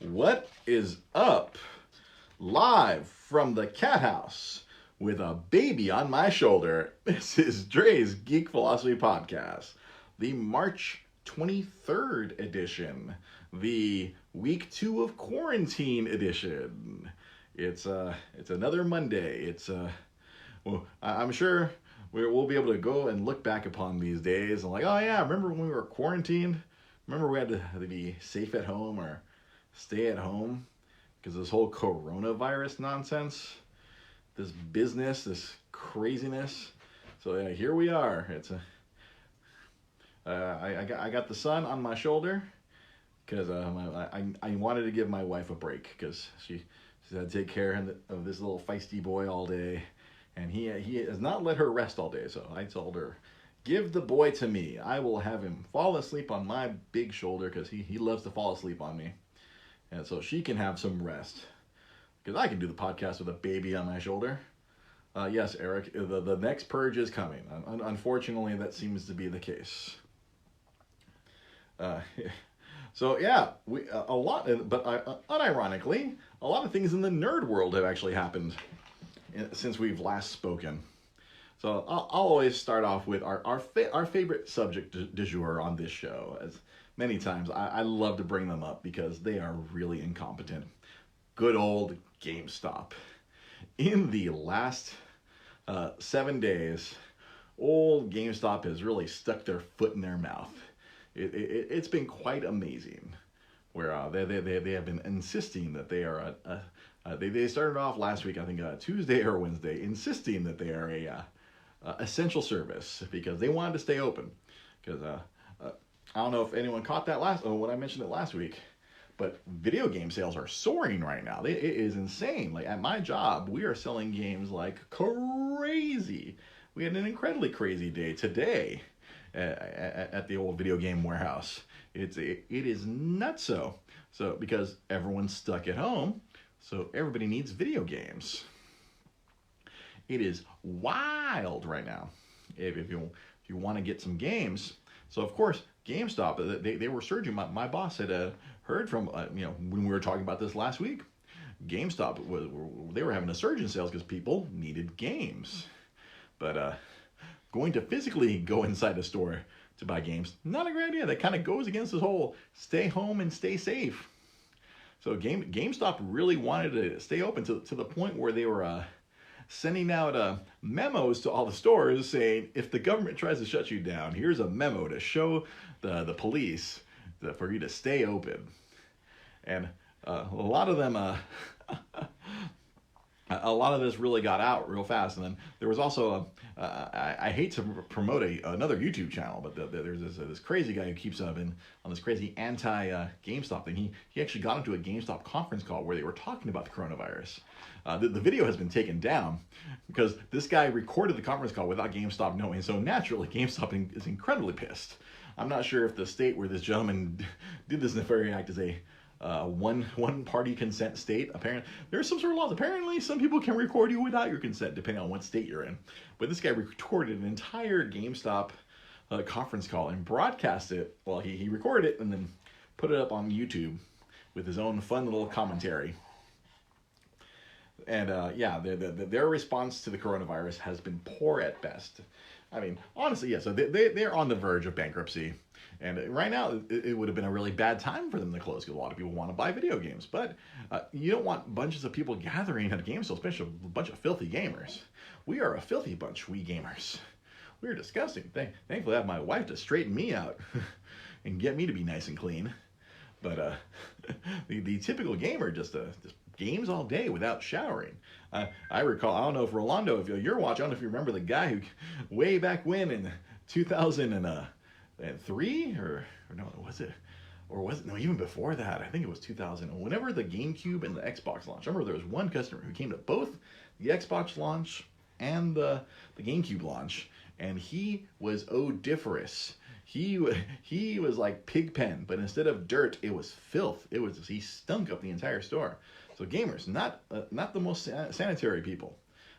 What is up? Live from the cat house with a baby on my shoulder. This is Dre's Geek Philosophy Podcast, the March 23rd edition, the week 2 of quarantine edition. It's another Monday. I'm sure we'll be able to go and look back upon these days and like, oh yeah, remember when we were quarantined? Remember we had to be safe at home or stay at home because this whole coronavirus nonsense, this business, this craziness. So yeah, here we are. I got the son on my shoulder because I wanted to give my wife a break because she's had to take care of this little feisty boy all day, and he has not let her rest all day. So I told her, give the boy to me. I will have him fall asleep on my big shoulder because he loves to fall asleep on me. And so she can have some rest. Because I can do the podcast with a baby on my shoulder. Yes, Eric, the next purge is coming. Unfortunately, that seems to be the case. So yeah, a lot, but unironically, a lot of things in the nerd world have actually happened since we've last spoken. So I'll always start off with our favorite subject du jour on this show. As many times I love to bring them up because they are really incompetent. Good old GameStop. In the last 7 days, old GameStop has really stuck their foot in their mouth. It's been quite amazing. Where they have been insisting that they are they started off last week, I think Tuesday or Wednesday, insisting that they are a essential service because they wanted to stay open. Because I don't know if anyone caught that when I mentioned it last week, but video game sales are soaring right now. It is insane. Like at my job, we are selling games like crazy. We had an incredibly crazy day today at the old video game warehouse. It is nutso. So because everyone's stuck at home, so everybody needs video games. It is wild right now. If you want to get some games, so of course GameStop they were surging. My boss had heard from when we were talking about this last week. GameStop they were having a surge in sales because people needed games, but going to physically go inside the store to buy games, not a great idea. That kind of goes against this whole stay home and stay safe. So GameStop really wanted to stay open to the point where they were sending out memos to all the stores saying, if the government tries to shut you down, here's a memo to show the police for you to stay open. And a lot of them, a lot of this really got out real fast. And then there was also, I hate to promote another YouTube channel, but there's this crazy guy who keeps up on this crazy anti-GameStop thing. He actually got into a GameStop conference call where they were talking about the coronavirus. The video has been taken down because this guy recorded the conference call without GameStop knowing. So naturally, GameStop is incredibly pissed. I'm not sure if the state where this gentleman did this nefarious act is a one party consent state. Apparently, there's some sort of laws. Apparently, some people can record you without your consent, depending on what state you're in. But this guy recorded an entire GameStop conference call and broadcast it. Well, he recorded it and then put it up on YouTube with his own fun little commentary. And their response to the coronavirus has been poor at best. I mean, honestly, yeah. So they're on the verge of bankruptcy, and right now it would have been a really bad time for them to close because a lot of people want to buy video games. But you don't want bunches of people gathering at a game store, especially a bunch of filthy gamers. We are a filthy bunch, we gamers. We're disgusting. Thankfully, I have my wife to straighten me out and get me to be nice and clean. But the typical gamer just games all day without showering. I recall, I don't know if Rolando, if you're watching, I don't know if you remember the guy who way back when in 2003 or no, was it? Or was it? No, even before that. I think it was 2000. Whenever the GameCube and the Xbox launched, I remember there was one customer who came to both the Xbox launch and the GameCube launch, and he was odiferous. He was like Pigpen, but instead of dirt, it was filth. He stunk up the entire store. So gamers, not the most sanitary people.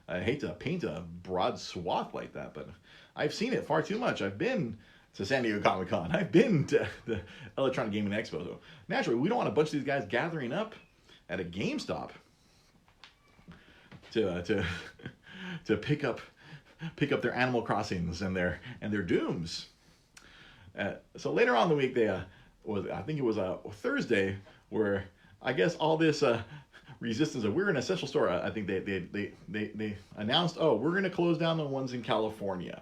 I hate to paint a broad swath like that, but I've seen it far too much. I've been to San Diego Comic-Con. I've been to the Electronic Gaming Expo. So naturally, we don't want a bunch of these guys gathering up at a GameStop to to pick up their Animal Crossings and their Dooms. So later on in the week, I think it was a Thursday, where I guess all this resistance of we're an essential store. I think they announced, oh, we're going to close down the ones in California,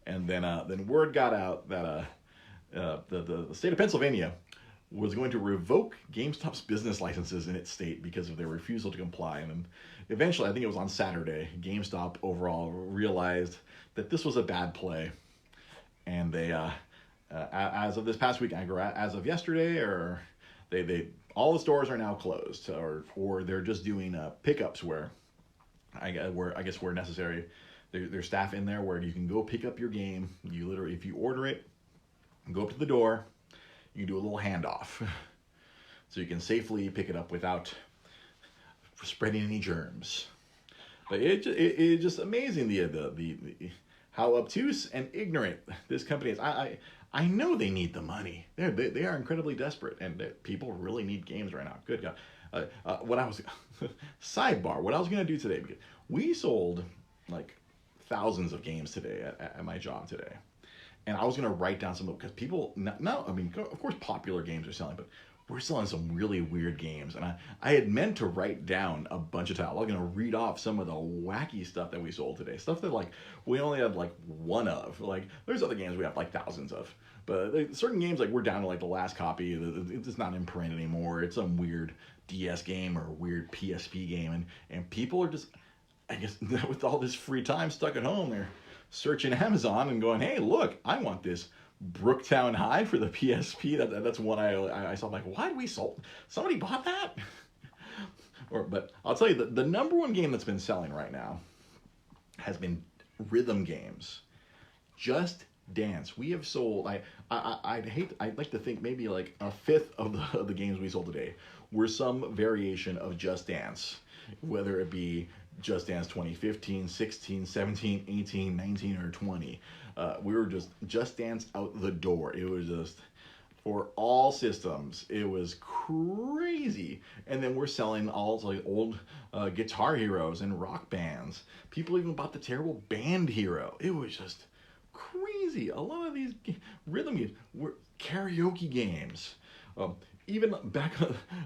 and then word got out that the state of Pennsylvania was going to revoke GameStop's business licenses in its state because of their refusal to comply. And then eventually, I think it was on Saturday, GameStop overall realized that this was a bad play, and they as of this past week, as of yesterday, or they all the stores are now closed, or they're just doing pickups where I guess where necessary. There's staff in there where you can go pick up your game. You literally, if you order it, go up to the door, you do a little handoff, so you can safely pick it up without spreading any germs. But it's just amazing the how obtuse and ignorant this company is. I know they need the money. They are incredibly desperate, and people really need games right now. Good God. Sidebar, what I was going to do today, because we sold like thousands of games today at my job today. And I was going to write down some of them, because people, I mean, of course popular games are selling, but we're selling some really weird games. And I had meant to write down a bunch of titles. I was going to read off some of the wacky stuff that we sold today. Stuff that like we only had like one of. Like there's other games we have like thousands of. But certain games, like we're down to like the last copy. It's not in print anymore. It's some weird DS game or weird PSP game. And people are just, I guess, with all this free time stuck at home, they're searching Amazon and going, hey, look, I want this Brooktown High for the PSP. That's one I saw. I'm like, why did we sold? Somebody bought that? But I'll tell you, the number one game that's been selling right now has been rhythm games. Just Dance. We have sold. I'd like to think maybe like a fifth of the games we sold today were some variation of Just Dance, whether it be Just Dance 2015, 16, 17, 18, 19, or 20. We were Just Dance out the door. It was just for all systems. It was crazy. And then we're selling all like old Guitar Heroes and Rock Bands. People even bought the terrible Band Hero. It was just crazy. A lot of these rhythm games were karaoke games. Even back,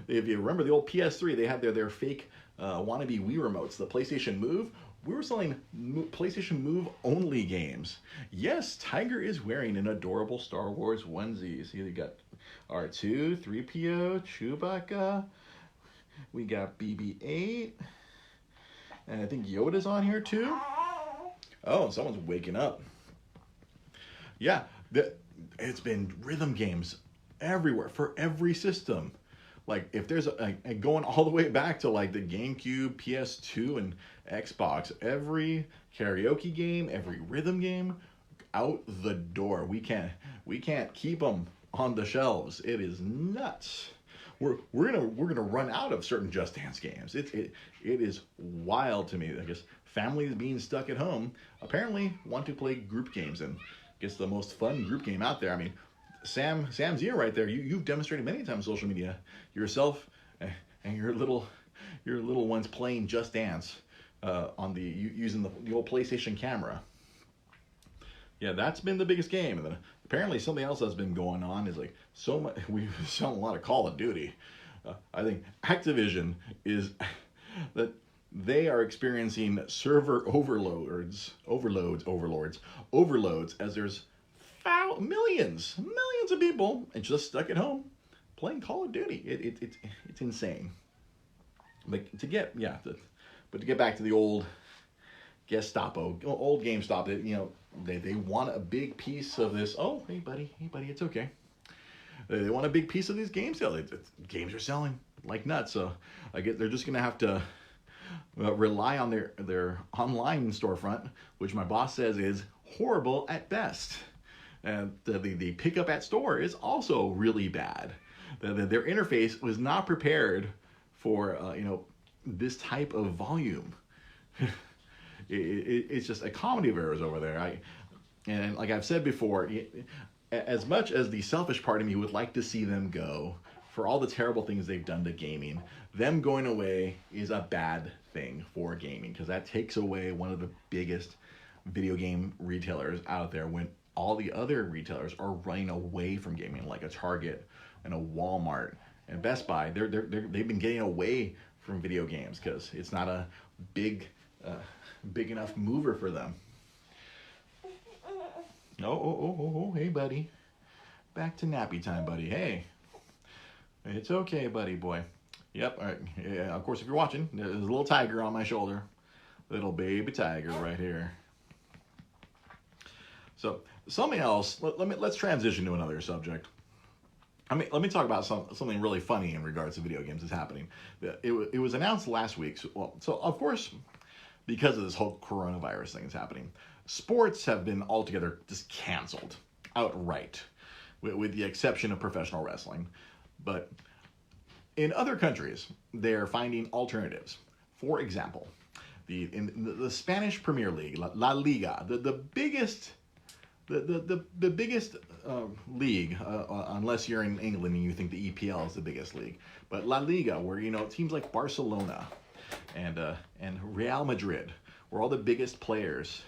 if you remember the old PS3, they had their fake wannabe Wii remotes, the PlayStation Move. We were selling PlayStation Move only games. Yes, Tiger is wearing an adorable Star Wars onesie. So you got R2, 3PO, Chewbacca. We got BB-8. And I think Yoda's on here too. Oh, someone's waking up. Yeah, it's been rhythm games everywhere for every system. Like if there's going all the way back to like the GameCube, PS2, and Xbox, every karaoke game, every rhythm game, out the door. We can't keep them on the shelves. It is nuts. We're gonna run out of certain Just Dance games. It is wild to me. I guess families being stuck at home apparently want to play group games, and I guess the most fun group game out there. I mean, Sam's here right there. You've demonstrated many times on social media yourself and your little ones playing Just Dance on using the old PlayStation camera. Yeah, that's been the biggest game. And then apparently something else that's been going on is like so much. We've selling a lot of Call of Duty. I think Activision is that they are experiencing server overloads as there's millions of people and just stuck at home playing Call of Duty. It's insane. But to get back to the old old GameStop, they want a big piece of this. Oh, hey buddy, it's okay. They want a big piece of these game sales. Games are selling like nuts, so I guess they're just gonna have to rely on their online storefront, which my boss says is horrible at best. And the pickup at store is also really bad. Their interface was not prepared for this type of volume. It's just a comedy of errors over there. And like I've said before, as much as the selfish part of me would like to see them go for all the terrible things they've done to gaming, them going away is a bad thing for gaming, because that takes away one of the biggest video game retailers out there, when all the other retailers are running away from gaming, like a Target and a Walmart and Best Buy. They've been getting away from video games because it's not a big enough mover for them. Oh, hey, buddy. Back to nappy time, buddy. Hey. It's okay, buddy boy. Yep, all right. Yeah, of course, if you're watching, there's a little tiger on my shoulder. Little baby tiger right here. So, something else. Let's transition to another subject. Let me talk about something really funny in regards to video games that's happening. It was announced last week. So of course, because of this whole coronavirus thing that's happening, sports have been altogether just canceled outright, with the exception of professional wrestling. But in other countries, they're finding alternatives. For example, in the Spanish Premier League, La Liga, the biggest league, unless you're in England and you think the EPL is the biggest league, but La Liga, where teams like Barcelona and Real Madrid, where all the biggest players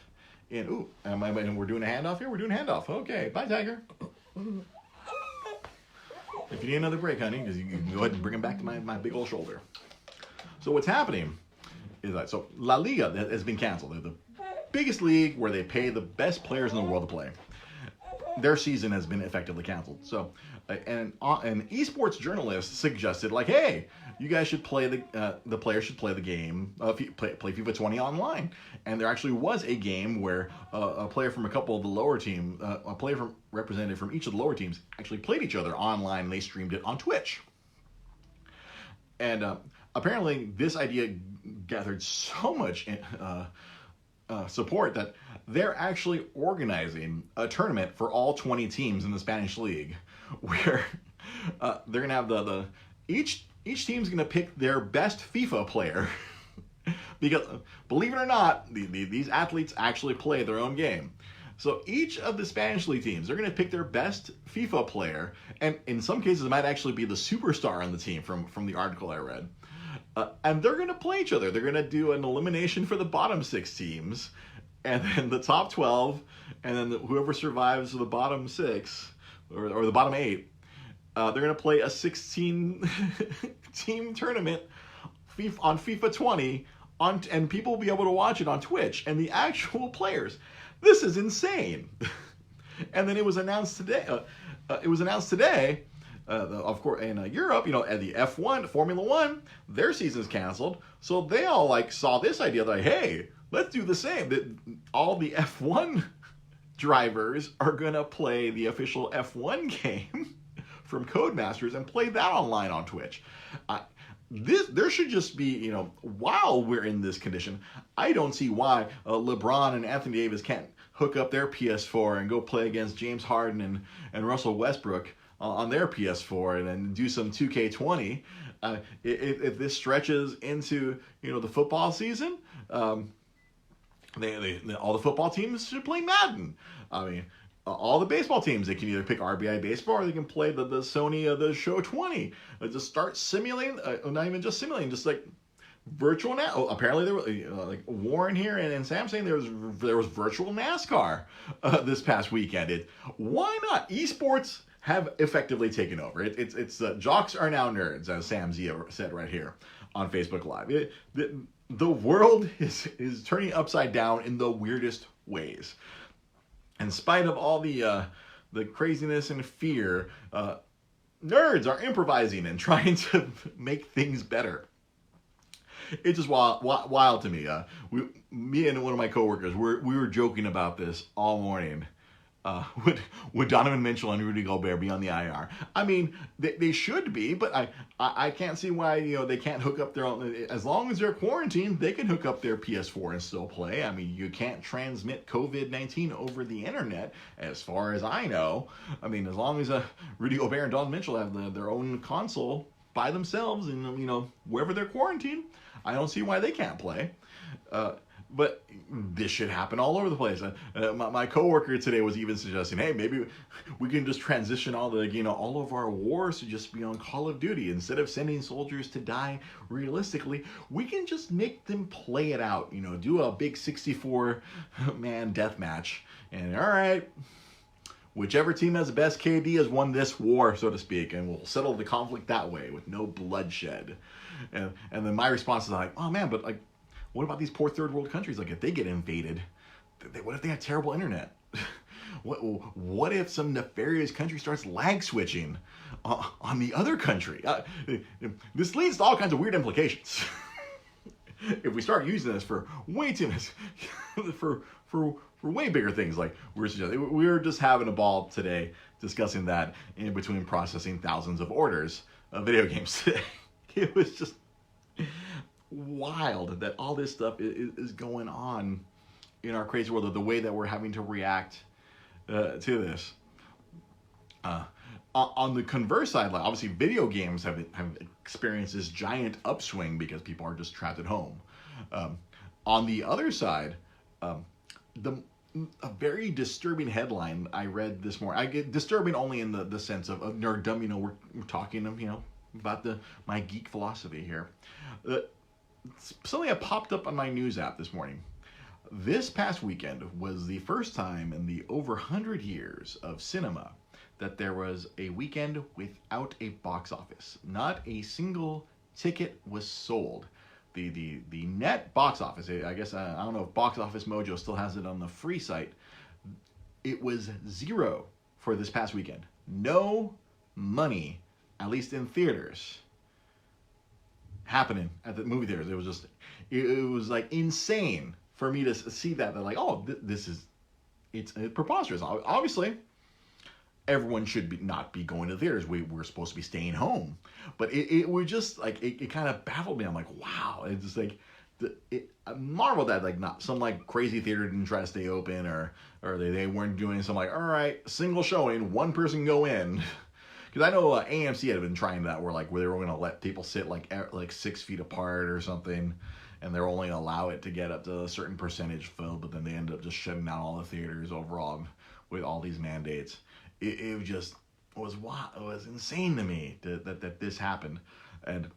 and we're doing a handoff here. We're doing a handoff. Okay, bye, Tiger. If you need another break, honey, you can go ahead and bring him back to my big old shoulder. So what's happening is that La Liga has been canceled. They're the biggest league where they pay the best players in the world to play. Their season has been effectively canceled. So, an esports journalist suggested, like, hey, you guys should play the players should play the game, play FIFA 20 online. And there actually was a game where a player from a couple of the lower team, a player representative from each of the lower teams, actually played each other online, and they streamed it on Twitch. And apparently, this idea gathered so much support that they're actually organizing a tournament for all 20 teams in the Spanish league, where they're gonna have each team's gonna pick their best FIFA player, because believe it or not, these athletes actually play their own game. So each of the Spanish league teams, they're gonna pick their best FIFA player, and in some cases it might actually be the superstar on the team from the article I read. And they're going to play each other. They're going to do an elimination for the bottom 6 teams, and then the top 12, and then whoever survives the bottom 6, or the bottom 8, they're going to play a 16-team tournament on FIFA 20, and people will be able to watch it on Twitch, and the actual players. This is insane. And then it was announced today. Of course, in Europe, at the F1, Formula One, their season's canceled. So they all saw this idea, like, hey, let's do the same. That all the F1 drivers are gonna play the official F1 game from Codemasters and play that online on Twitch. There should just be, while we're in this condition, I don't see why LeBron and Anthony Davis can't hook up their PS4 and go play against James Harden and Russell Westbrook on their PS4 and then do some 2K20. If this stretches into the football season, all the football teams should play Madden. I mean, all the baseball teams, they can either pick RBI baseball or they can play the Sony the Show 20. Just start simulating, not even just simulating, just like virtual apparently there were like Warren here and Sam saying there was virtual NASCAR this past weekend. Why not? Esports have effectively taken over. It's jocks are now nerds, as Sam Zia said right here on Facebook Live. The world is turning upside down in the weirdest ways. In spite of all the craziness and fear, nerds are improvising and trying to make things better. It's just wild to me. Me and one of my coworkers, we were joking about this all morning. Would Donovan Mitchell and Rudy Gobert be on the IR? I mean, they should be, but I can't see why they can't hook up their own. As long as they're quarantined, they can hook up their PS4 and still play. I mean, you can't transmit COVID-19 over the internet, as far as I know. I mean, as long as Rudy Gobert and Donovan Mitchell have their own console by themselves, and wherever they're quarantined, I don't see why they can't play. But this should happen all over the place. My coworker today was even suggesting, hey, maybe we can just transition all of our wars to just be on Call of Duty instead of sending soldiers to die realistically. We can just make them play it out. Do a big 64-man death match, and all right, whichever team has the best KD has won this war, so to speak, and we'll settle the conflict that way with no bloodshed. And then my response is like, oh man, but like, what about these poor third world countries? Like, if they get invaded, what if they have terrible internet? What if some nefarious country starts lag switching on the other country? This leads to all kinds of weird implications. If we start using this for way too much, for way bigger things, like we're just having a ball today discussing that in between processing thousands of orders of video games today. It was just wild that all this stuff is going on in our crazy world, of the way that we're having to react to this. On the converse side, like obviously video games have experienced this giant upswing because people are just trapped at home. On the other side, a very disturbing headline I read this morning. I get disturbing only in the sense of nerddom. We're talking about my geek philosophy here. Something that popped up on my news app this morning. This past weekend was the first time in the over 100 years of cinema that there was a weekend without a box office. Not a single ticket was sold. The net box office, I guess, I don't know if Box Office Mojo still has it on the free site, it was zero for this past weekend. No money, at least in theaters, happening at the movie theaters. It was like insane for me to see that. They're like, oh, it's preposterous. Obviously, everyone should not be going to theaters. We're supposed to be staying home. But it was just like, it kind of baffled me. I'm like, wow. It's just like, I marvel that like not some like crazy theater didn't try to stay open, or they weren't doing some like, all right, single showing, one person go in. Because I know AMC had been trying that, where they were going to let people sit like 6 feet apart or something, and they're only allow it to get up to a certain percentage filled, but then they ended up just shutting down all the theaters overall with all these mandates. It just was wild. It was insane to me that this happened. And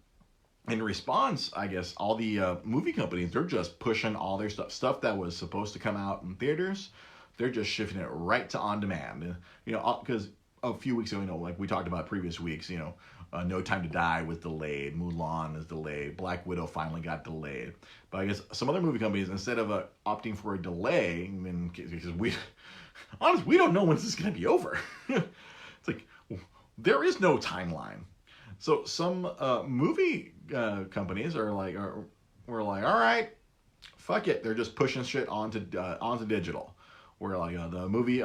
in response, I guess all the movie companies, they're just pushing all their stuff that was supposed to come out in theaters. They're just shifting it right to on demand. Because a few weeks ago, like we talked about previous weeks, No Time to Die was delayed, Mulan is delayed, Black Widow finally got delayed. But I guess some other movie companies, instead of opting for a delay, because we don't know when this is going to be over. It's like, there is no timeline. So some movie companies are like, we're like, all right, fuck it. They're just pushing shit onto digital. Where like the movie,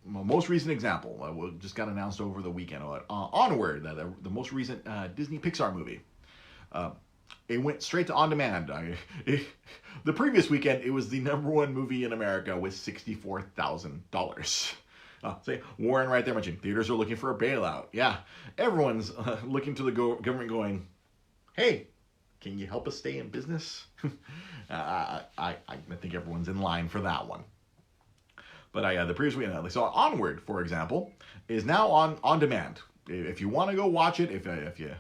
most recent example, just got announced over the weekend. Onward, the most recent Disney Pixar movie. It went straight to on demand. The previous weekend, it was the #1 movie in America with $64,000. Say Warren right there mentioning theaters are looking for a bailout. Yeah, everyone's looking to the government going, hey, can you help us stay in business? I think everyone's in line for that one. But the previous weekend, so Onward, for example, is now on demand. If you want to go watch it, if you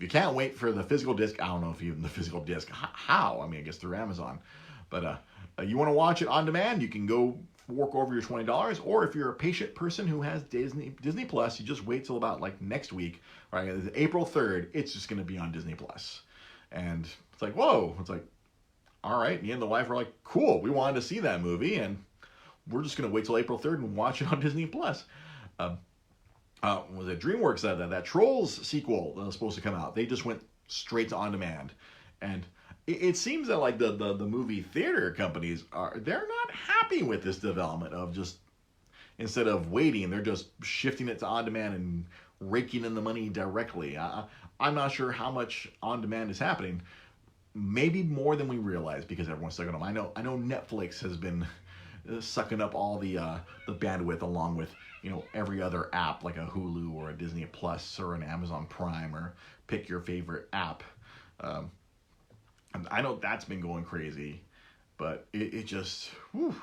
can't wait for the physical disc, I don't know if even the physical disc, how? I guess through Amazon. But you want to watch it on demand, you can go fork over your $20. Or if you're a patient person who has Disney Plus, you just wait till about like next week, right? April 3rd, it's just going to be on Disney Plus. And it's like, whoa. It's like, all right. Me and the wife were like, cool. We wanted to see that movie, and we're just going to wait till April 3rd and watch it on Disney Plus. Was it DreamWorks that Trolls sequel that was supposed to come out? They just went straight to on demand. And it seems that like the movie theater companies they're not happy with this development of just, instead of waiting, they're just shifting it to on demand and raking in the money directly. I'm not sure how much on demand is happening. Maybe more than we realize, because everyone's stuck on them. I know Netflix has been sucking up all the bandwidth, along with every other app like a Hulu or a Disney Plus or an Amazon Prime, or pick your favorite app. And I know that's been going crazy. but it just, whew,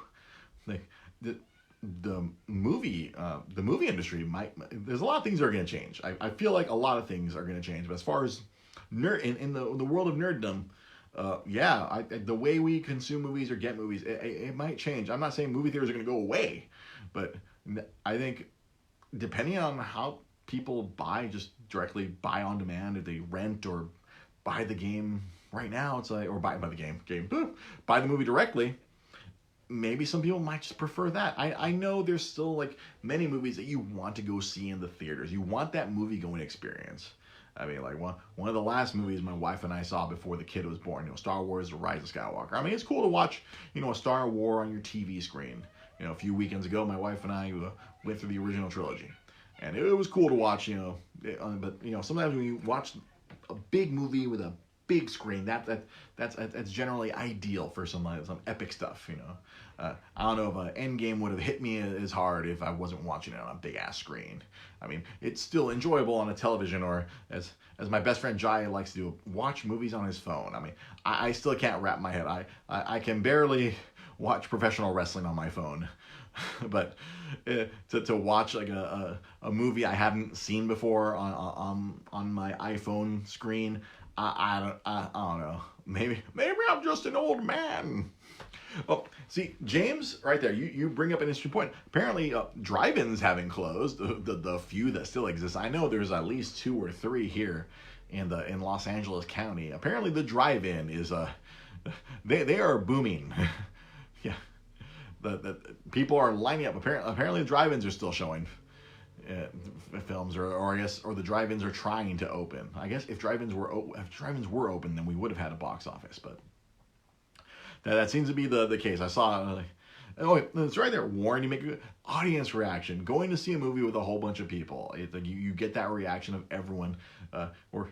like the movie industry might. There's a lot of things that are going to change. I feel like a lot of things are going to change. But as far as in the world of nerddom, the way we consume movies or get movies, it might change. I'm not saying movie theaters are going to go away, but I think depending on how people just directly buy on demand, if they rent or buy the game right now, it's like, or buy the game, buy the movie directly. Maybe some people might just prefer that. I know there's still like many movies that you want to go see in the theaters. You want that movie going experience. I mean, like one of the last movies my wife and I saw before the kid was born, Star Wars: The Rise of Skywalker. I mean, it's cool to watch, a Star Wars on your TV screen. A few weekends ago, my wife and I went through the original trilogy, and it was cool to watch. But sometimes when you watch a big movie with a big screen, that's generally ideal for some epic stuff. I don't know if Endgame would have hit me as hard if I wasn't watching it on a big ass screen. I mean, it's still enjoyable on a television, or as my best friend Jai likes to do, watch movies on his phone. I mean, I still can't wrap my head. I can barely watch professional wrestling on my phone, but to watch like a movie I haven't seen before on my iPhone screen, I don't know. Maybe I'm just an old man. Oh, see, James, right there, you bring up an interesting point. Apparently, drive-ins haven't closed. The few that still exist. I know there's at least 2 or 3 here in Los Angeles County. Apparently, the drive-in is they are booming. Yeah, the people are lining up. Apparently, the drive-ins are still showing films, or I guess, or the drive-ins are trying to open. I guess if drive-ins were open, then we would have had a box office, but. That seems to be the case. I saw, it's right there. Warren, you make an audience reaction. Going to see a movie with a whole bunch of people. You get that reaction of everyone. Or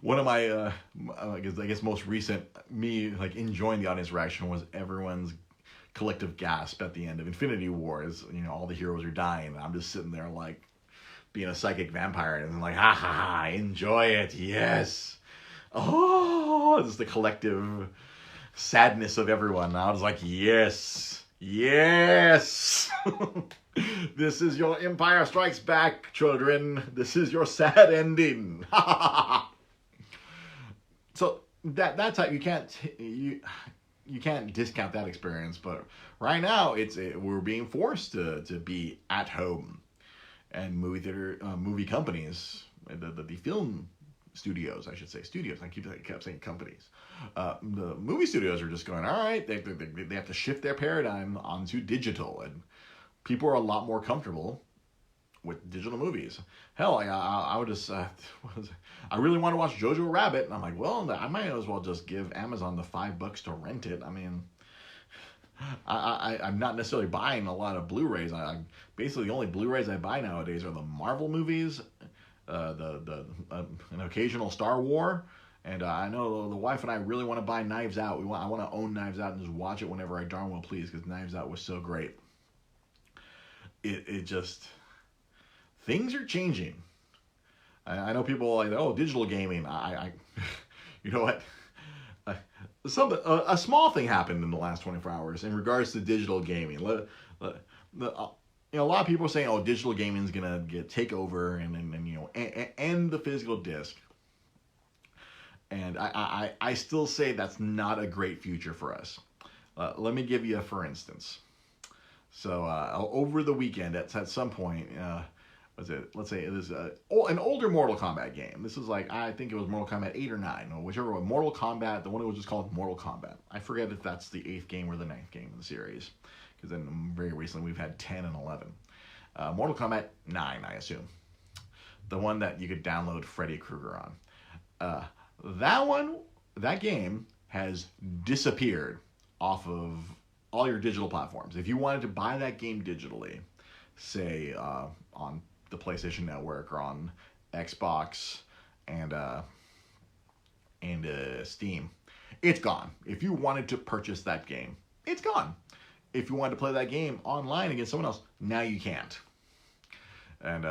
one of my, I guess most recent, me like enjoying the audience reaction was everyone's collective gasp at the end of Infinity War as, all the heroes are dying. And I'm just sitting there like being a psychic vampire and I'm like, ha ha ha, enjoy it. Yes. Oh, it's the collective sadness of everyone. I was like, yes. This is your Empire Strikes Back, children. This is your sad ending. So that type, you can't discount that experience. But right now, we're being forced to be at home, and movie companies, the film studios, I should say studios. I kept saying companies. The movie studios are just going, all right. They have to shift their paradigm onto digital, and people are a lot more comfortable with digital movies. Hell, I would just, I really want to watch Jojo Rabbit, and I'm like, well, I might as well just give Amazon the $5 to rent it. I mean, I'm not necessarily buying a lot of Blu-rays. Basically the only Blu-rays I buy nowadays are the Marvel movies, an occasional Star Wars, and I know the wife and I really want to buy Knives Out. I want to own Knives Out and just watch it whenever I darn well please, because Knives Out was so great. It just, things are changing. I know people are like, oh, digital gaming. You know what? A small thing happened in the last 24 hours in regards to digital gaming. A lot of people are saying, oh, digital gaming is gonna take over and end the physical disc. And I still say that's not a great future for us. Let me give you a for instance. So over the weekend, at some point, let's say it was an older Mortal Kombat game. This is like, I think it was Mortal Kombat 8 or 9, or whichever one. Mortal Kombat, the one that was just called Mortal Kombat. I forget if that's the 8th game or the 9th game in the series, because then very recently we've had 10 and 11. Mortal Kombat 9, I assume. The one that you could download Freddy Krueger on. That game has disappeared off of all your digital platforms. If you wanted to buy that game digitally, say on the PlayStation Network or on Xbox and Steam, it's gone. If you wanted to purchase that game, it's gone. If you wanted to play that game online against someone else, now you can't. And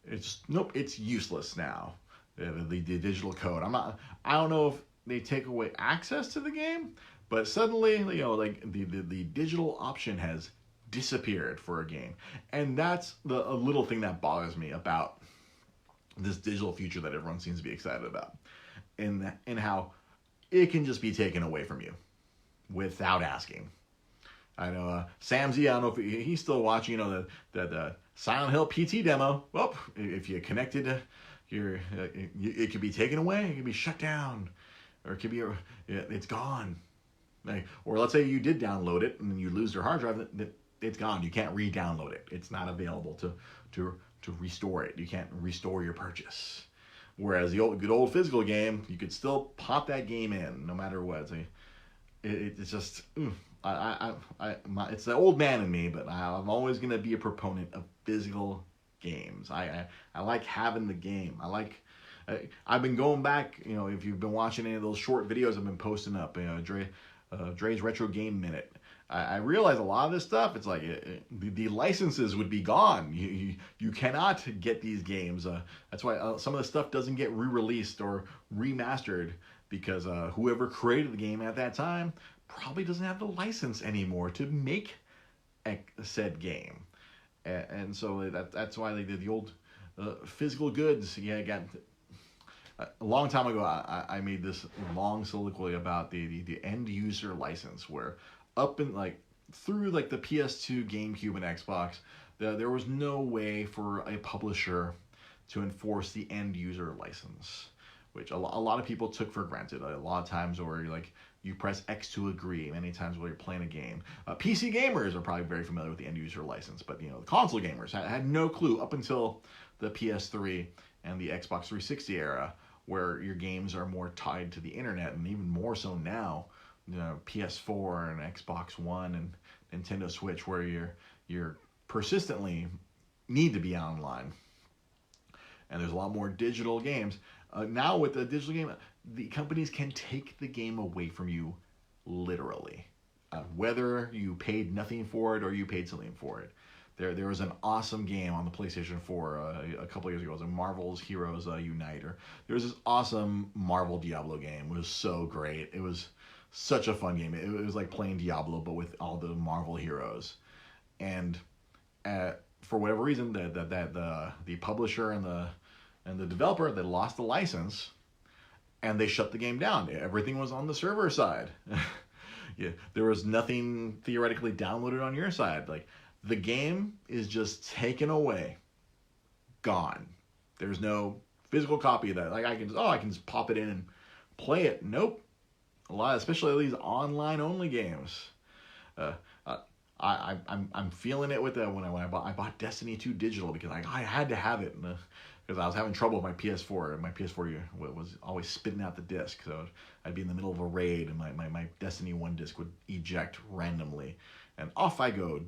it's useless now. The digital code. I don't know if they take away access to the game, But suddenly, like the digital option has disappeared for a game, and that's a little thing that bothers me about this digital future that everyone seems to be excited about, and how it can just be taken away from you without asking. I know Sam Z. I don't know if he's still watching. The Silent Hill PT demo. Well, if you connected, it could be taken away. It could be shut down, or it could be it's gone. Or let's say you did download it and you lose your hard drive. It's gone. You can't re-download it. It's not available to restore it. You can't restore your purchase. Whereas the good old physical game, you could still pop that game in no matter what. It's just. It's the old man in me, but I'm always going to be a proponent of physical games. I like having the game. I've been going back, if you've been watching any of those short videos I've been posting up, Dre's Retro Game Minute. I realize a lot of this stuff, it's like the licenses would be gone. You cannot get these games. That's why some of the stuff doesn't get re-released or remastered, because whoever created the game at that time probably doesn't have the license anymore to make said game, and so that's why they did the old physical goods. A long time ago, I made this long soliloquy about the end user license, where up in through the PS2, GameCube, and Xbox, there was no way for a publisher to enforce the end user license, which a lot of people took for granted. A lot of times where you press X to agree. Many times while you're playing a game. PC gamers are probably very familiar with the end user license, but the console gamers had no clue up until the PS3 and the Xbox 360 era, where your games are more tied to the internet, and even more so now, PS4 and Xbox One and Nintendo Switch, where you're persistently need to be online. And there's a lot more digital games. Now with the digital game, the companies can take the game away from you, literally. Whether you paid nothing for it or you paid something for it. There was an awesome game on the PlayStation 4 a couple years ago. It was Marvel's Heroes Unite. There was this awesome Marvel Diablo game. It was so great. It was such a fun game. It was like playing Diablo, but with all the Marvel heroes. And for whatever reason, the publisher and the developer, they lost the license, and they shut the game down. Everything was on the server side. There was nothing theoretically downloaded on your side. The game is just taken away, gone. There's no physical copy of that. I can just pop it in and play it. Nope. Especially these online only games. I'm feeling it with that when I bought Destiny 2 digital, because I had to have it because I was having trouble with my PS4. My PS4 was always spitting out the disc, so I'd be in the middle of a raid and my Destiny 1 disc would eject randomly, and off I go,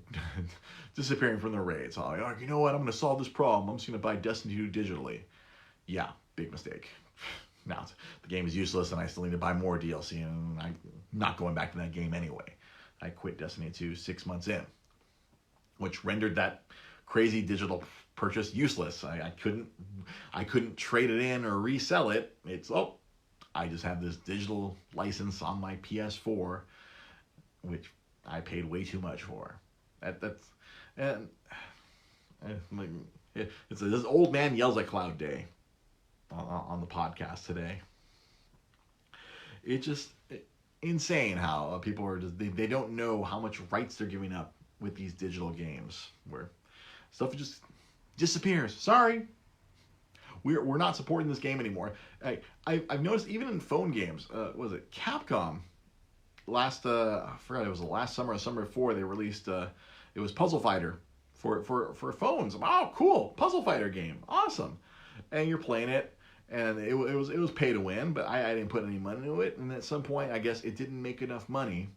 disappearing from the raid. So I'm like, you know what? I'm going to solve this problem. I'm just going to buy Destiny 2 digitally. Yeah, big mistake. Now the game is useless, and I still need to buy more DLC, and I'm not going back to that game anyway. I quit Destiny 2 6 months in, which rendered that crazy digital purchase useless. I couldn't trade it in or resell it. I just have this digital license on my PS4, which I paid way too much for. It's this old man yells at cloud day on the podcast today. It's just insane how people are just they don't know how much rights they're giving up with these digital games, where stuff just disappears. Sorry, we're not supporting this game anymore. I've noticed even in phone games. Was it Capcom? I forgot, it was the last summer or summer before, they released it was Puzzle Fighter for phones. Oh, cool, Puzzle Fighter game, awesome. And you're playing it, and it was pay to win, but I didn't put any money into it. And at some point, I guess it didn't make enough money,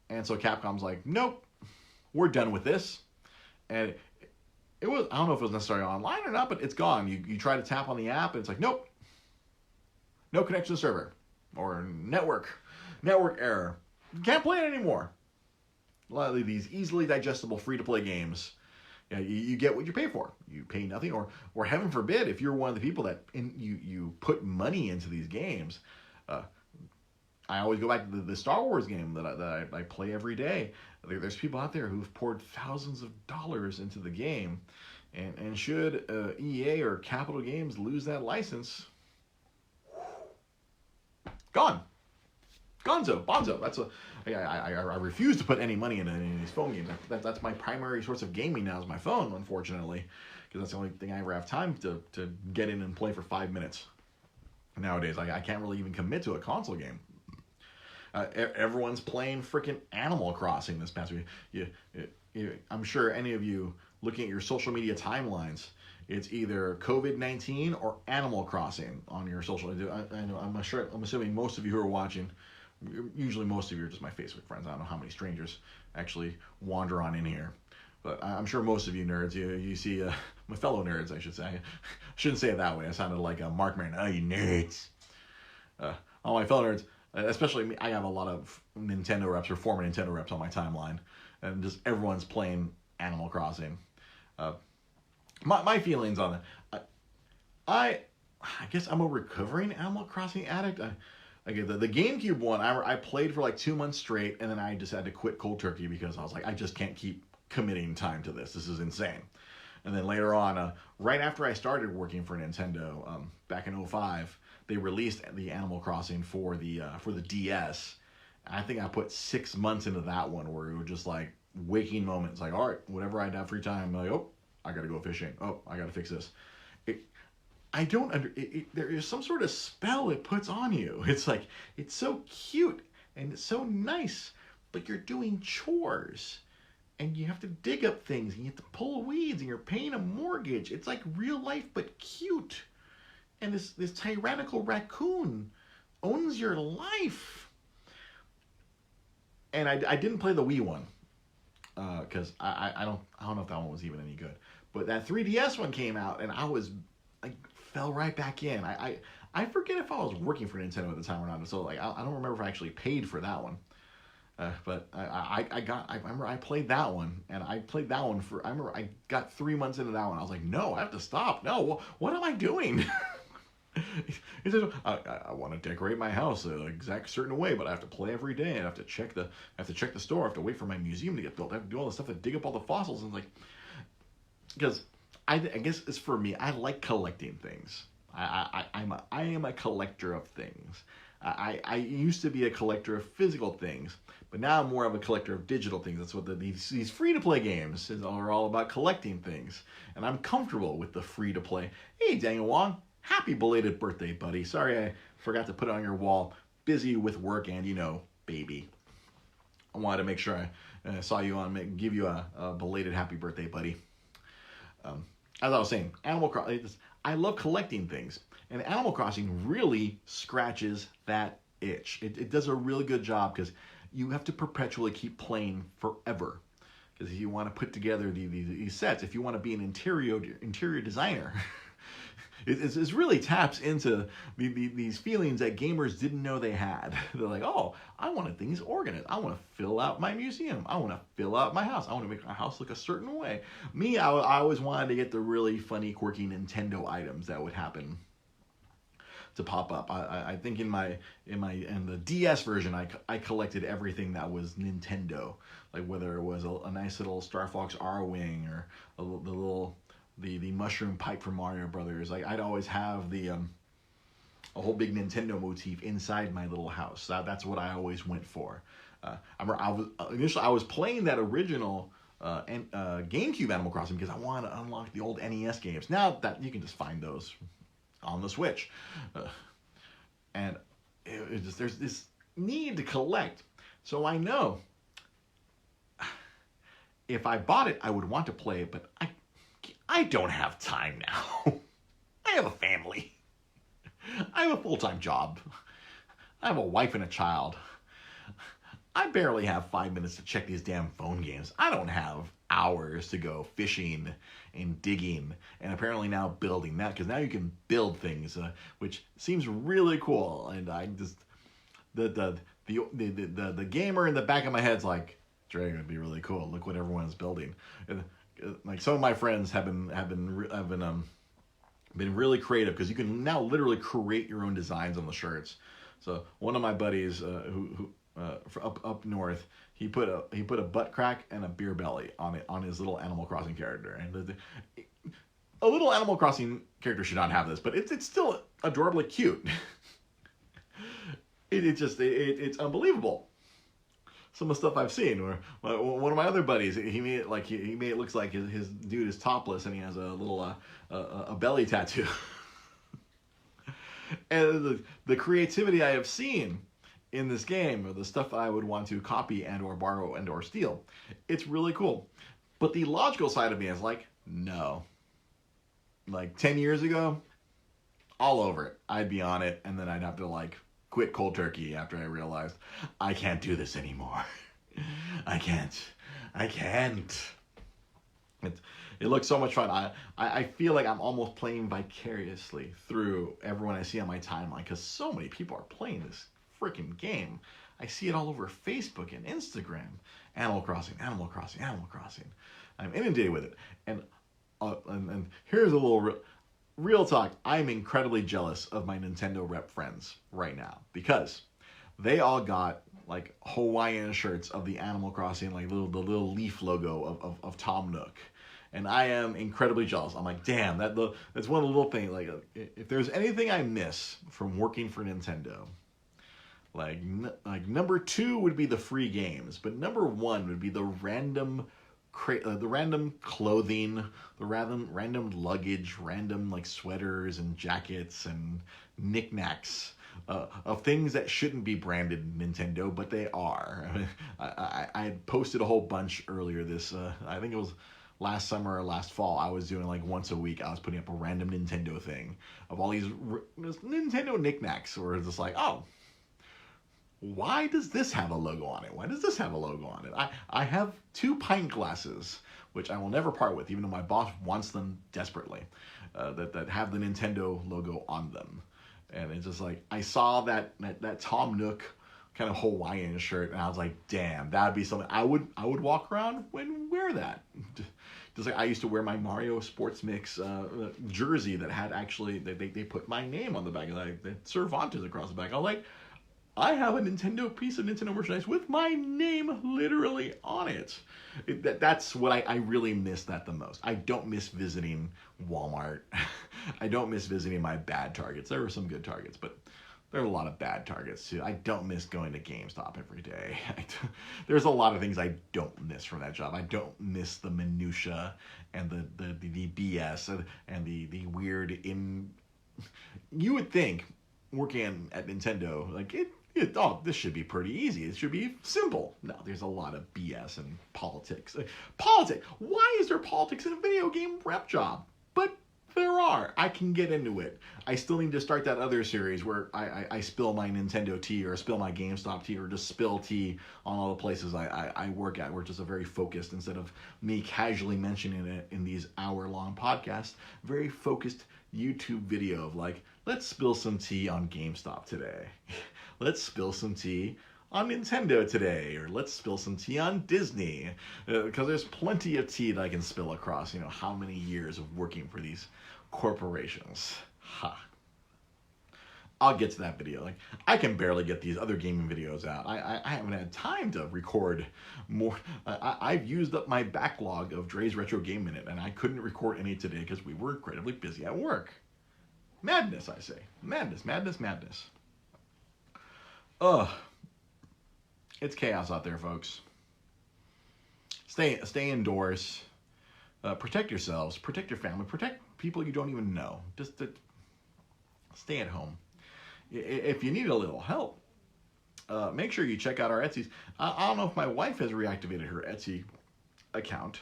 and so Capcom's like, nope, we're done with this. And it was, I don't know if it was necessarily online or not, but it's gone. You try to tap on the app, and it's like, nope, no connection to server, or network error. You can't play it anymore. A lot of these easily digestible free-to-play games, you get what you pay for. You pay nothing, or heaven forbid, if you're one of the people that you put money into these games, I always go back to the Star Wars game that I play every day. There's people out there who've poured thousands of dollars into the game, and should EA or Capital Games lose that license, gone. Gonzo, Bonzo. I refuse to put any money into any of these phone games. That's my primary source of gaming now is my phone, unfortunately, because that's the only thing I ever have time to get in and play for 5 minutes. Nowadays, I can't really even commit to a console game. Everyone's playing freaking Animal Crossing this past week. I'm sure any of you looking at your social media timelines, it's either COVID-19 or Animal Crossing on your social. I'm assuming most of you who are watching, usually most of you are just my Facebook friends. I don't know how many strangers actually wander on in here. But I'm sure most of you nerds, you see, my fellow nerds, I should say. I shouldn't say it that way. I sounded like a Mark Maron. Oh, you nerds. All my fellow nerds, especially me, I have a lot of Nintendo reps or former Nintendo reps on my timeline. And just everyone's playing Animal Crossing. My feelings on it. I guess I'm a recovering Animal Crossing addict. The GameCube one, I played for like 2 months straight, and then I just had to quit cold turkey because I was like, I just can't keep committing time to this. This is insane. And then later on, right after I started working for Nintendo, back in 2005, they released the Animal Crossing for the DS. And I think I put 6 months into that one, where it was just like waking moments. Like, all right, whatever I'd have free time, I'm like, oh, I gotta go fishing. Oh, I gotta fix this. There is some sort of spell it puts on you. It's like, it's so cute and it's so nice, but you're doing chores and you have to dig up things and you have to pull weeds and you're paying a mortgage. It's like real life, but cute. And this tyrannical raccoon owns your life. And I didn't play the Wii one because I don't know if that one was even any good. But that 3DS one came out and I fell right back in. I forget if I was working for Nintendo at the time or not. So like I don't remember if I actually paid for that one. But I remember I played that one, and I played that one I remember I got 3 months into that one. I was like, no, I have to stop. No, what am I doing? He says, I want to decorate my house an exact certain way, but I have to play every day. I have to check the store. I have to wait for my museum to get built. I have to do all the stuff to dig up all the fossils. And like, because I guess it's for me. I like collecting things. I am a collector of things. I used to be a collector of physical things, but now I'm more of a collector of digital things. That's what these free-to-play games are all about, collecting things. And I'm comfortable with the free-to-play. Hey, Daniel Wong, happy belated birthday, buddy. Sorry I forgot to put it on your wall. Busy with work and, baby. I wanted to make sure I saw you on, give you a belated happy birthday, buddy. As I was saying, Animal Crossing, I love collecting things. And Animal Crossing really scratches that itch. It does a really good job because you have to perpetually keep playing forever. Because if you want to put together these sets, if you want to be an interior designer, it really taps into these feelings that gamers didn't know they had. They're like, oh, I want things organized. I want to fill out my museum. I want to fill out my house. I want to make my house look a certain way. Me, I always wanted to get the really funny, quirky Nintendo items that would happen to pop up. I think in the DS version, I collected everything that was Nintendo, like whether it was a nice little Star Fox R-Wing or the mushroom pipe from Mario Brothers. Like I'd always have a whole big Nintendo motif inside my little house. That's what I always went for. I was playing that original GameCube Animal Crossing because I wanted to unlock the old NES games. Now that you can just find those on the Switch, and there's this need to collect. So I know if I bought it, I would want to play it, but I don't have time now. I have a family. I have a full-time job. I have a wife and a child. I barely have 5 minutes to check these damn phone games. I don't have hours to go fishing and digging and apparently now building that, because now you can build things, which seems really cool. And I just the gamer in the back of my head's like, Dragon would be really cool. Look what everyone's building. And like some of my friends have been really creative because you can now literally create your own designs on the shirts. So one of my buddies who up north, he put a butt crack and a beer belly on his little Animal Crossing character, and a little Animal Crossing character should not have this, but it's still adorably cute. It's unbelievable. Some of the stuff I've seen. Where one of my other buddies, he made it like he made it looks like his dude is topless and he has a little a belly tattoo. And the creativity I have seen in this game, or the stuff I would want to copy and or borrow and or steal, it's really cool. But the logical side of me is like, no. Like 10 years ago, all over it. I'd be on it, and then I'd have to like quit cold turkey after I realized I can't do this anymore. I can't. It looks so much fun. I feel like I'm almost playing vicariously through everyone I see on my timeline, because so many people are playing this freaking game. I see it all over Facebook and Instagram. Animal Crossing. I'm inundated with it. And here's a little real talk. I'm incredibly jealous of my Nintendo rep friends right now, because they all got like Hawaiian shirts of the Animal Crossing, like the little leaf logo of Tom Nook. And I am incredibly jealous. I'm like, damn, that's one of the little things. Like, if there's anything I miss from working for Nintendo, like number 2 would be the free games, but number 1 would be the random clothing, the random luggage, random like sweaters and jackets and knickknacks of things that shouldn't be branded Nintendo, but they are. I had posted a whole bunch earlier this, I think it was last summer or last fall. I was doing like once a week, I was putting up a random Nintendo thing of all these Nintendo knickknacks, where it's just like, oh, why does this have a logo on it? Why does this have a logo on it? I have 2 pint glasses, which I will never part with, even though my boss wants them desperately, that have the Nintendo logo on them. And it's just like, I saw that Tom Nook kind of Hawaiian shirt, and I was like, damn, that'd be something I would walk around and wear that. Just like I used to wear my Mario Sports Mix jersey that had actually, they put my name on the back, like Cervantes across the back. I was like, I have a piece of Nintendo merchandise with my name literally on it. That's what I really miss that the most. I don't miss visiting Walmart. I don't miss visiting my bad Targets. There were some good Targets, but there are a lot of bad Targets too. I don't miss going to GameStop every day. There's a lot of things I don't miss from that job. I don't miss the minutia and the BS and the weird You would think working at Nintendo, like this should be pretty easy. It should be simple. No, there's a lot of BS and politics. Politics. Why is there politics in a video game rep job? But there are. I can get into it. I still need to start that other series where I spill my Nintendo tea, or spill my GameStop tea, or just spill tea on all the places I work at, where it's just a very focused, instead of me casually mentioning it in these hour-long podcasts, very focused YouTube video of like, let's spill some tea on GameStop today. Let's spill some tea on Nintendo today, or let's spill some tea on Disney, because there's plenty of tea that I can spill across, how many years of working for these corporations. I'll get to that video. Like, I can barely get these other gaming videos out. I haven't had time to record more. I've used up my backlog of Dre's Retro Game Minute, and I couldn't record any today because we were incredibly busy at work. Madness, I say. Madness. Ugh. It's chaos out there, folks. Stay indoors. Protect yourselves. Protect your family. Protect people you don't even know. Just stay at home. If you need a little help, make sure you check out our Etsy's. I don't know if my wife has reactivated her Etsy account,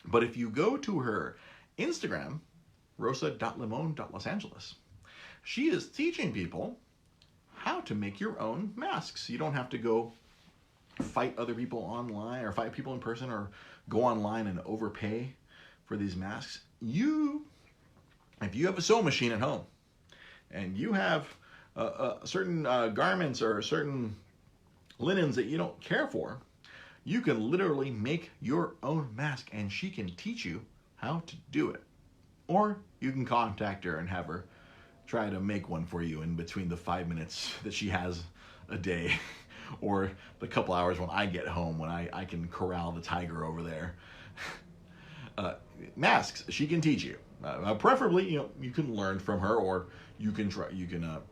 but if you go to her Instagram, rosa.limon.losangeles, she is teaching people how to make your own masks. You don't have to go fight other people online, or fight people in person, or go online and overpay for these masks. If you have a sewing machine at home, and you have certain garments or certain linens that you don't care for, you can literally make your own mask, and she can teach you how to do it. Or you can contact her and have her try to make one for you in between the 5 minutes that she has a day, or the couple hours when I get home, when I can corral the tiger over there. Masks, she can teach you. Preferably, you can learn from her, or you can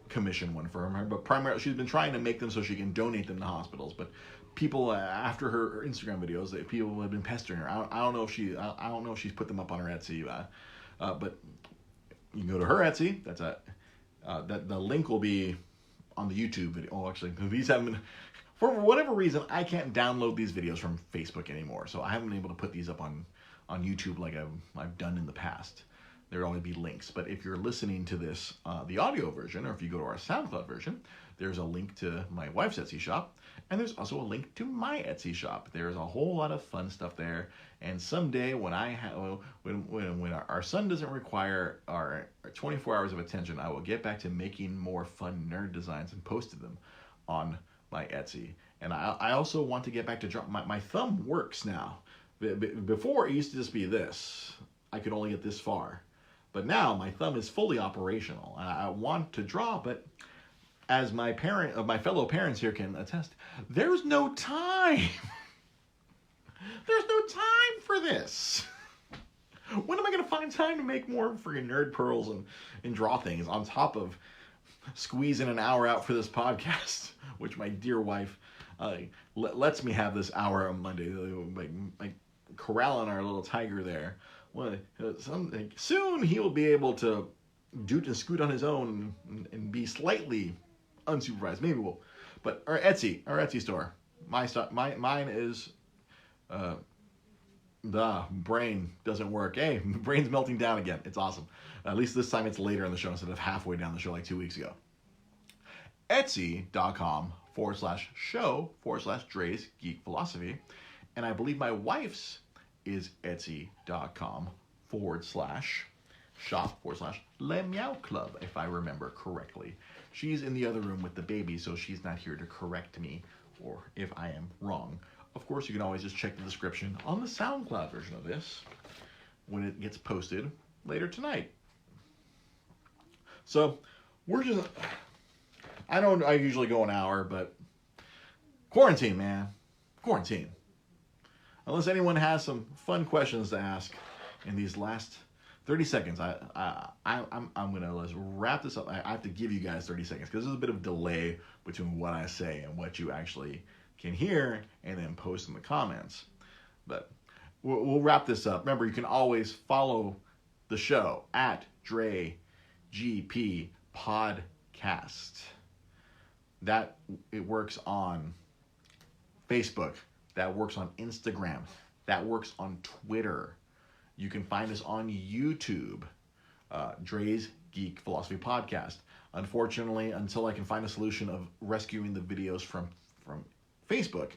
commission one from her. But primarily, she's been trying to make them so she can donate them to hospitals. But people, after her Instagram videos, people have been pestering her. I don't know if she's put them up on her Etsy. But you can go to her Etsy. That's the link will be on the YouTube video. Oh, actually, these haven't been, for whatever reason, I can't download these videos from Facebook anymore. So I haven't been able to put these up on YouTube like I've done in the past. There'll only be links. But if you're listening to this, the audio version, or if you go to our SoundCloud version, there's a link to my wife's Etsy shop, and there's also a link to my Etsy shop. There's a whole lot of fun stuff there. And someday, when our son doesn't require our 24 hours of attention, I will get back to making more fun nerd designs and posting them on my Etsy. And I also want to get back to my thumb works now. Before, it used to just be this. I could only get this far. But now my thumb is fully operational. I want to draw, but as my fellow parents here can attest, there's no time. There's no time for this. When am I going to find time to make more friggin' nerd pearls and draw things on top of squeezing an hour out for this podcast, which my dear wife lets me have this hour on Monday, like corralling our little tiger there. Well, soon he will be able to doot and scoot on his own and be slightly unsupervised. Maybe we'll, but our Etsy store. Mine is the brain doesn't work. Hey, brain's melting down again. It's awesome. At least this time it's later in the show instead of halfway down the show like 2 weeks ago. Etsy.com/show/Dre's Geek Philosophy. And I believe my wife's is Etsy.com/shop/Le Meow Club, if I remember correctly. She's in the other room with the baby, so she's not here to correct me or if I am wrong. Of course, you can always just check the description on the SoundCloud version of this when it gets posted later tonight. So, I usually go an hour, but quarantine, man. Quarantine. Unless anyone has some fun questions to ask in these last 30 seconds, I'm gonna let's wrap this up. I have to give you guys 30 seconds because there's a bit of delay between what I say and what you actually can hear and then post in the comments. But we'll wrap this up. Remember, you can always follow the show at Dre GP Podcast. That it works on Facebook. That works on Instagram. That works on Twitter. You can find us on YouTube. Dre's Geek Philosophy Podcast. Unfortunately, until I can find a solution of rescuing the videos from Facebook,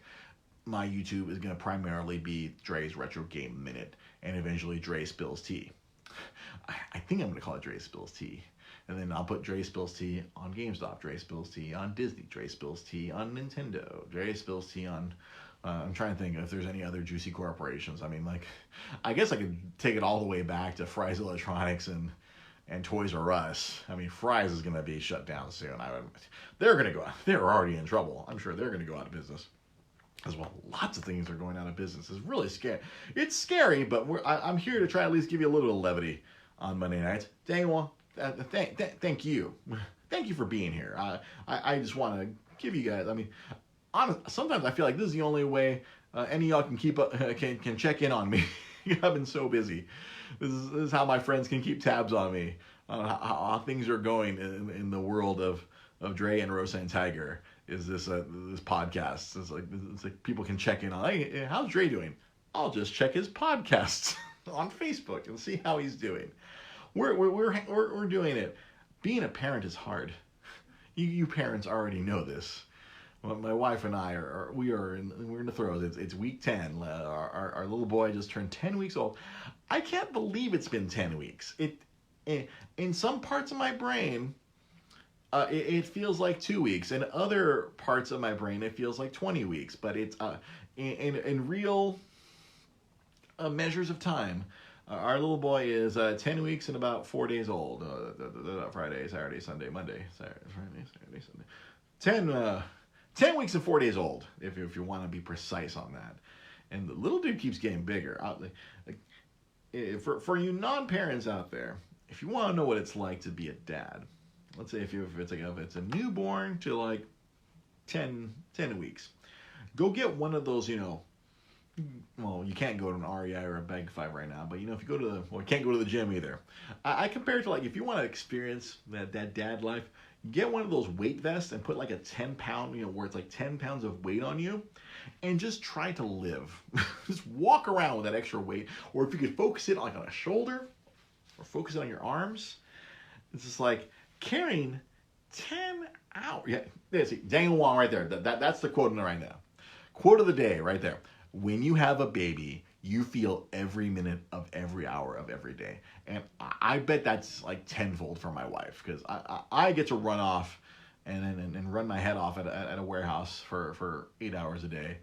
my YouTube is going to primarily be Dre's Retro Game Minute and eventually Dre Spills Tea. I think I'm going to call it Dre Spills Tea. And then I'll put Dre Spills Tea on GameStop, Dre Spills Tea on Disney, Dre Spills Tea on Nintendo, Dre Spills Tea on... I'm trying to think if there's any other juicy corporations. I mean, like, I guess I could take it all the way back to Fry's Electronics and Toys R Us. I mean, Fry's is going to be shut down soon. They're already in trouble. I'm sure they're going to go out of business. As well, lots of things are going out of business. It's really scary. It's scary, but I'm here to try at least give you a little bit of levity on Monday nights. Daniel, thank you. Thank you for being here. I just want to give you guys, sometimes I feel like this is the only way any of y'all can keep up, can check in on me. I've been so busy. This is how my friends can keep tabs on me, on how things are going in the world of Dre and Rosa and Tiger. Is this podcast? It's like people can check in on, hey, how's Dre doing? I'll just check his podcasts on Facebook and see how he's doing. We're doing it. Being a parent is hard. You parents already know this. My wife and I we're in the throes. It's week 10. Our little boy just turned 10 weeks old. I can't believe it's been 10 weeks. In some parts of my brain, it feels like 2 weeks. In other parts of my brain, it feels like 20 weeks. But it's in real measures of time, Our little boy is 10 weeks and about 4 days old. Friday, Saturday, Sunday, Monday, Friday, Saturday, Sunday. 10 weeks and 4 days old, if you want to be precise on that. And the little dude keeps getting bigger. For you non-parents out there, if you want to know what it's like to be a dad, let's say if it's a newborn to like 10 weeks, go get one of those, well, you can't go to an REI or a Bag 5 right now, but if you go to you can't go to the gym either. I compare it to, like, if you want to experience that dad life, get one of those weight vests and put like a 10-pound, where it's like 10 pounds of weight on you, and just try to live. Just walk around with that extra weight, or if you could focus it like on a shoulder, or focus it on your arms, it's just like carrying 10 hours. Yeah, there's Daniel Wong right there. That's the quote in there right now. Quote of the day right there. When you have a baby, you feel every minute of every hour of every day. And I bet that's like tenfold for my wife, because I get to run off and run my head off at a warehouse for 8 hours a day.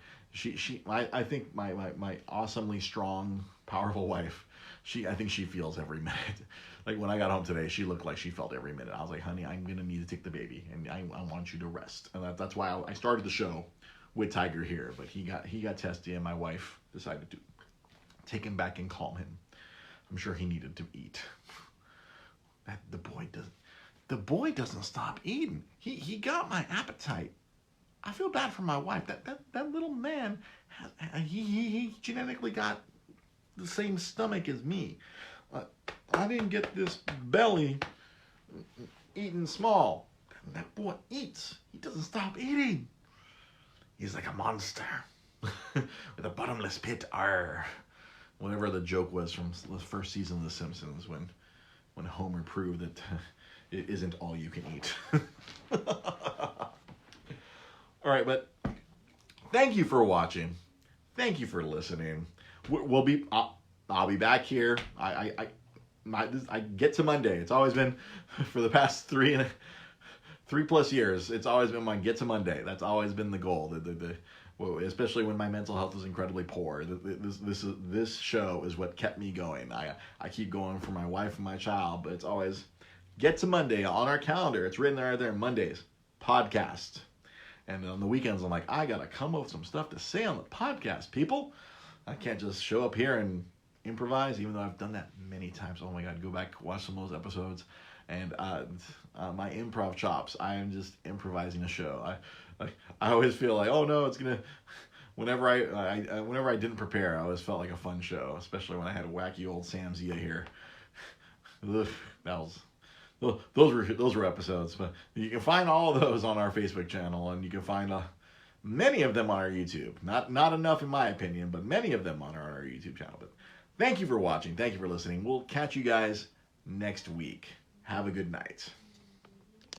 I think my awesomely strong, powerful wife, I think she feels every minute. Like when I got home today, she looked like she felt every minute. I was like, honey, I'm going to need to take the baby, and I want you to rest. And that's why I started the show with Tiger here, but he got testy, and my wife decided to take him back and calm him. I'm sure he needed to eat. The boy doesn't stop eating. He got my appetite. I feel bad for my wife. That little man, he genetically got the same stomach as me. I didn't get this belly eating small. That boy eats. He doesn't stop eating. He's like a monster with a bottomless pit. Arr. Whatever the joke was from the first season of The Simpsons, when Homer proved that it isn't all you can eat. All right, but thank you for watching. Thank you for listening. I'll be back here. I get to Monday. It's always been, for the past 3+ years, it's always been my get to Monday. That's always been the goal. Especially when my mental health was incredibly poor. This show is what kept me going. I keep going for my wife and my child, but it's always get to Monday on our calendar. It's written right there. Mondays podcast, and on the weekends I'm like, I gotta come up with some stuff to say on the podcast, people. I can't just show up here and improvise, even though I've done that many times. Oh my God, go back, watch some of those episodes. And my improv chops, I am just improvising a show. I always feel like, oh no, it's gonna. Whenever I didn't prepare, I always felt like a fun show, especially when I had a wacky old Sam Zia here. Those were episodes. But you can find all of those on our Facebook channel, and you can find many of them on our YouTube. Not enough in my opinion, but many of them on our YouTube channel. But thank you for watching. Thank you for listening. We'll catch you guys next week. Have a good night.